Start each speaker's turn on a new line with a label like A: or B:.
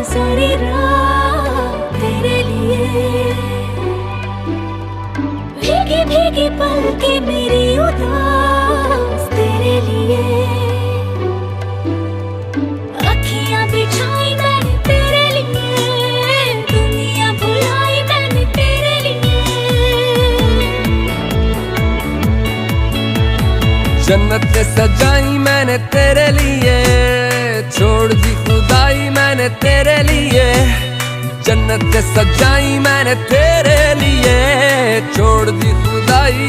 A: सारी रात तेरे लिए। भीगी भीगी पलकें मेरी उदास तेरे लिए। अखियां बिछाई मैंने तेरे लिए, दुनिया भुलाई मैंने तेरे लिए।
B: जन्नत सजाई मैंने तेरे लिए, छोड़ दी खुदाई मैंने तेरे लिए। जन्नत सजाई मैंने तेरे लिए, छोड़ दी खुदाई।